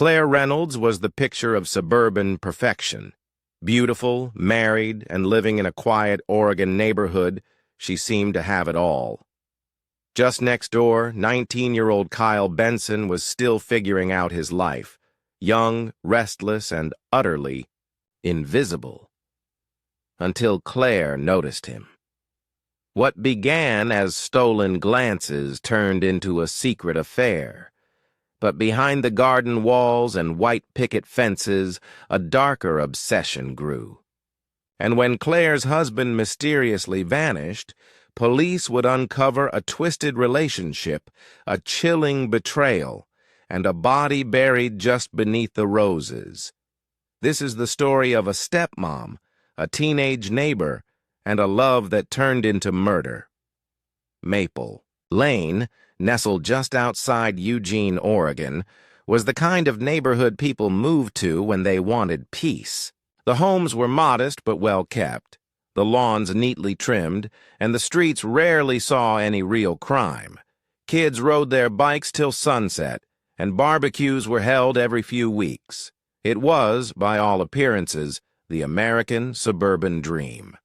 Claire Reynolds was the picture of suburban perfection. Beautiful, married, and living in a quiet Oregon neighborhood, she seemed to have it all. Just next door, 19-year-old Kyle Benson was still figuring out his life, young, restless, and utterly invisible. Until Claire noticed him. What began as stolen glances turned into a secret affair. But behind the garden walls and white picket fences, a darker obsession grew. And when Claire's husband mysteriously vanished, police would uncover a twisted relationship, a chilling betrayal, and a body buried just beneath the roses. This is the story of a stepmom, a teenage neighbor, and a love that turned into murder. Maple Lane, nestled just outside Eugene, Oregon, was the kind of neighborhood people moved to when they wanted peace. The homes were modest but well kept, the lawns neatly trimmed, and the streets rarely saw any real crime. Kids rode their bikes till sunset, and barbecues were held every few weeks. It was, by all appearances, the American suburban dream.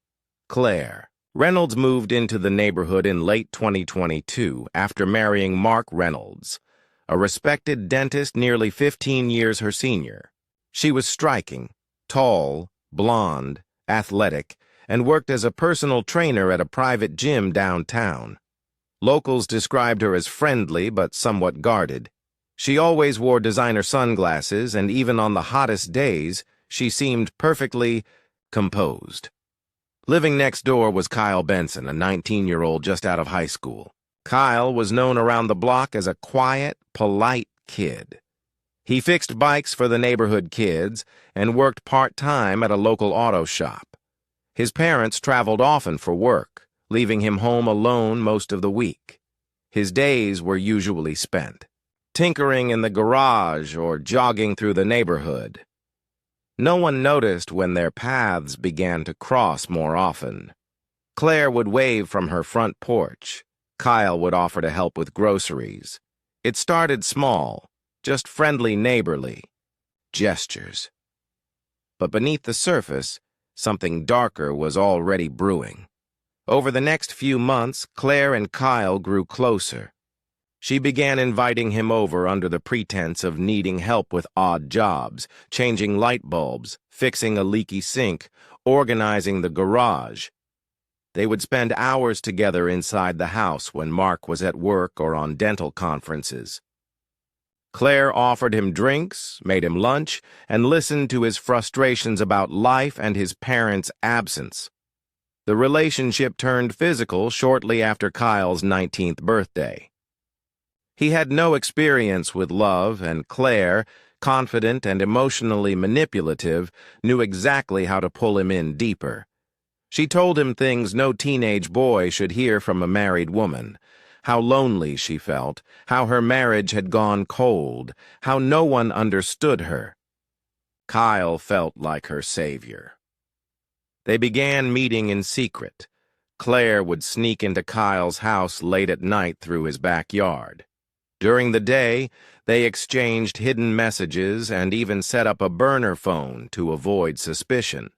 Claire Reynolds moved into the neighborhood in late 2022 after marrying Mark Reynolds, a respected dentist nearly 15 years her senior. She was striking, tall, blonde, athletic, and worked as a personal trainer at a private gym downtown. Locals described her as friendly but somewhat guarded. She always wore designer sunglasses, and even on the hottest days, she seemed perfectly composed. Living next door was Kyle Benson, a 19-year-old just out of high school. Kyle was known around the block as a quiet, polite kid. He fixed bikes for the neighborhood kids and worked part-time at a local auto shop. His parents traveled often for work, leaving him home alone most of the week. His days were usually spent tinkering in the garage or jogging through the neighborhood. No one noticed when their paths began to cross more often. Claire would wave from her front porch. Kyle would offer to help with groceries. It started small, just friendly neighborly gestures. But beneath the surface, something darker was already brewing. Over the next few months, Claire and Kyle grew closer. She began inviting him over under the pretense of needing help with odd jobs, changing light bulbs, fixing a leaky sink, organizing the garage. They would spend hours together inside the house when Mark was at work or on dental conferences. Claire offered him drinks, made him lunch, and listened to his frustrations about life and his parents' absence. The relationship turned physical shortly after Kyle's 19th birthday. He had no experience with love, and Claire, confident and emotionally manipulative, knew exactly how to pull him in deeper. She told him things no teenage boy should hear from a married woman: how lonely she felt, how her marriage had gone cold, how no one understood her. Kyle felt like her savior. They began meeting in secret. Claire would sneak into Kyle's house late at night through his backyard. During the day, they exchanged hidden messages and even set up a burner phone to avoid suspicion.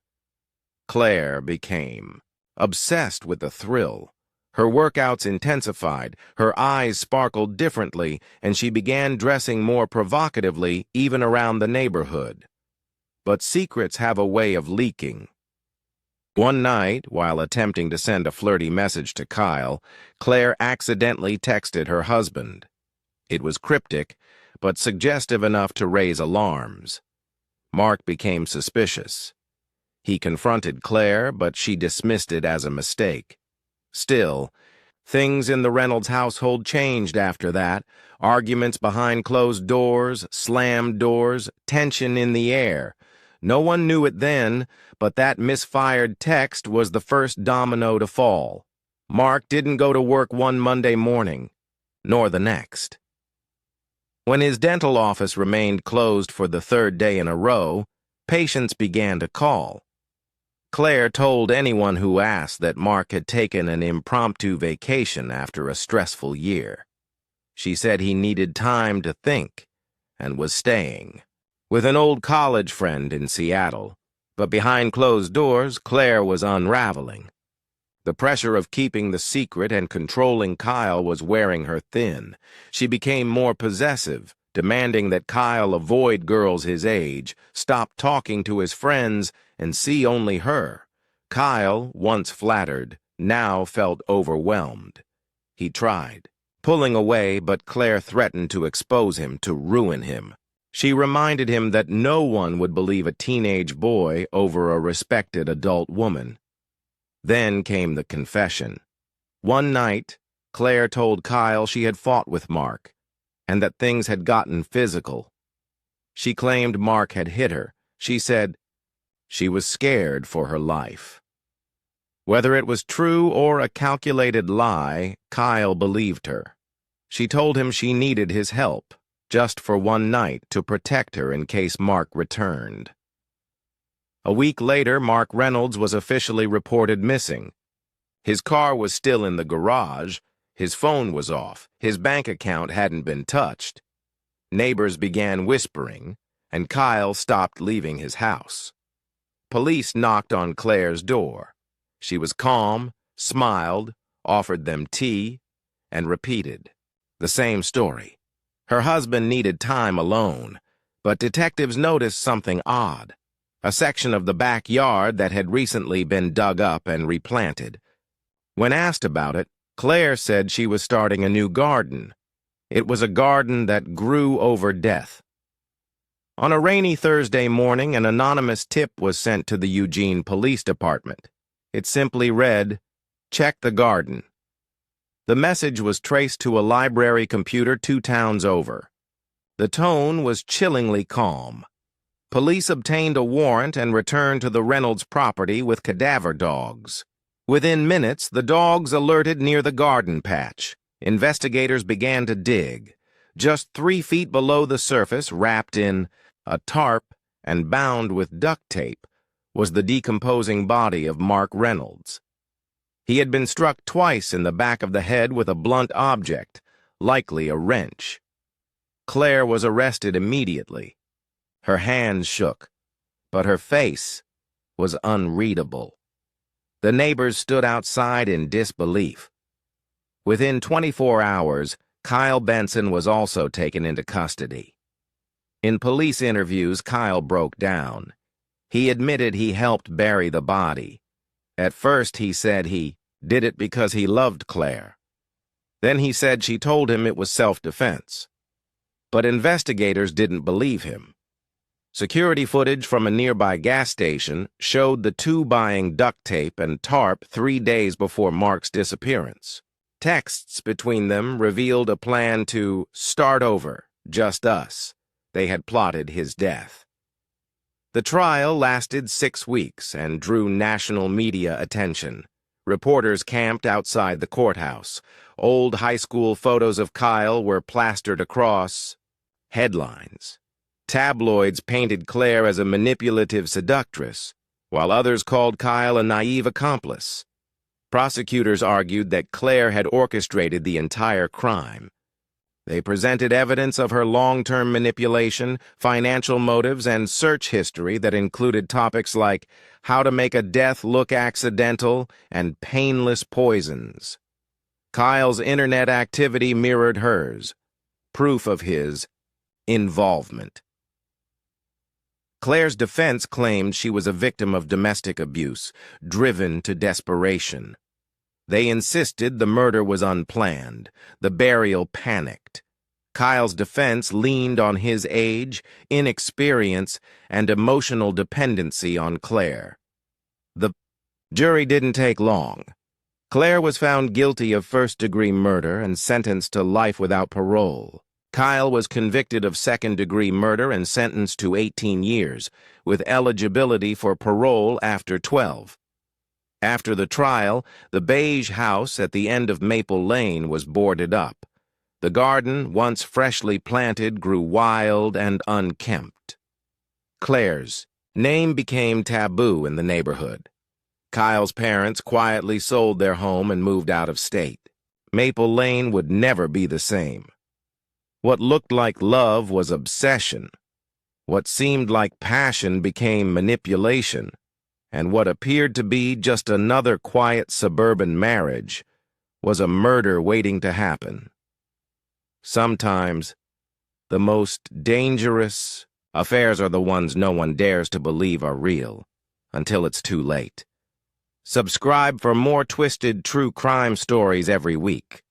Claire became obsessed with the thrill. Her workouts intensified, her eyes sparkled differently, and she began dressing more provocatively even around the neighborhood. But secrets have a way of leaking. One night, while attempting to send a flirty message to Kyle, Claire accidentally texted her husband. It was cryptic, but suggestive enough to raise alarms. Mark became suspicious. He confronted Claire, but she dismissed it as a mistake. Still, things in the Reynolds household changed after that. Arguments behind closed doors, slammed doors, tension in the air. No one knew it then, but that misfired text was the first domino to fall. Mark didn't go to work one Monday morning, nor the next. When his dental office remained closed for the third day in a row, patients began to call. Claire told anyone who asked that Mark had taken an impromptu vacation after a stressful year. She said he needed time to think and was staying. with an old college friend in Seattle, but behind closed doors, Claire was unraveling. The pressure of keeping the secret and controlling Kyle was wearing her thin. She became more possessive, demanding that Kyle avoid girls his age, stop talking to his friends, and see only her. Kyle, once flattered, now felt overwhelmed. He tried, pulling away, but Claire threatened to expose him, to ruin him. She reminded him that no one would believe a teenage boy over a respected adult woman. Then came the confession. One night, Claire told Kyle she had fought with Mark, and that things had gotten physical. She claimed Mark had hit her. She said she was scared for her life. Whether it was true or a calculated lie, Kyle believed her. She told him she needed his help, just for one night, to protect her in case Mark returned. A week later, Mark Reynolds was officially reported missing. His car was still in the garage, his phone was off, his bank account hadn't been touched. Neighbors began whispering, and Kyle stopped leaving his house. Police knocked on Claire's door. She was calm, smiled, offered them tea, and repeated the same story. Her husband needed time alone, but detectives noticed something odd. A section of the backyard that had recently been dug up and replanted. When asked about it, Claire said she was starting a new garden. It was a garden that grew over death. On a rainy Thursday morning, an anonymous tip was sent to the Eugene Police Department. It simply read, "Check the garden." The message was traced to a library computer 2 towns over. The tone was chillingly calm. Police obtained a warrant and returned to the Reynolds property with cadaver dogs. Within minutes, the dogs alerted near the garden patch. Investigators began to dig. Just 3 feet below the surface, wrapped in a tarp and bound with duct tape, was the decomposing body of Mark Reynolds. He had been struck twice in the back of the head with a blunt object, likely a wrench. Claire was arrested immediately. Her hands shook, but her face was unreadable. The neighbors stood outside in disbelief. Within 24 hours, Kyle Benson was also taken into custody. In police interviews, Kyle broke down. He admitted he helped bury the body. At first, he said he did it because he loved Claire. Then he said she told him it was self-defense. But investigators didn't believe him. Security footage from a nearby gas station showed the two buying duct tape and tarp 3 days before Mark's disappearance. Texts between them revealed a plan to start over, just us. They had plotted his death. The trial lasted 6 weeks and drew national media attention. Reporters camped outside the courthouse. Old high school photos of Kyle were plastered across headlines. Tabloids painted Claire as a manipulative seductress, while others called Kyle a naive accomplice. Prosecutors argued that Claire had orchestrated the entire crime. They presented evidence of her long-term manipulation, financial motives, and search history that included topics like how to make a death look accidental and painless poisons. Kyle's internet activity mirrored hers, proof of his involvement. Claire's defense claimed she was a victim of domestic abuse, driven to desperation. They insisted the murder was unplanned, the burial panicked. Kyle's defense leaned on his age, inexperience, and emotional dependency on Claire. The jury didn't take long. Claire was found guilty of first-degree murder and sentenced to life without parole. Kyle was convicted of second-degree murder and sentenced to 18 years, with eligibility for parole after 12. After the trial, the beige house at the end of Maple Lane was boarded up. The garden, once freshly planted, grew wild and unkempt. Claire's name became taboo in the neighborhood. Kyle's parents quietly sold their home and moved out of state. Maple Lane would never be the same. What looked like love was obsession. What seemed like passion became manipulation, and what appeared to be just another quiet suburban marriage was a murder waiting to happen. Sometimes, the most dangerous affairs are the ones no one dares to believe are real, until it's too late. Subscribe for more twisted true crime stories every week.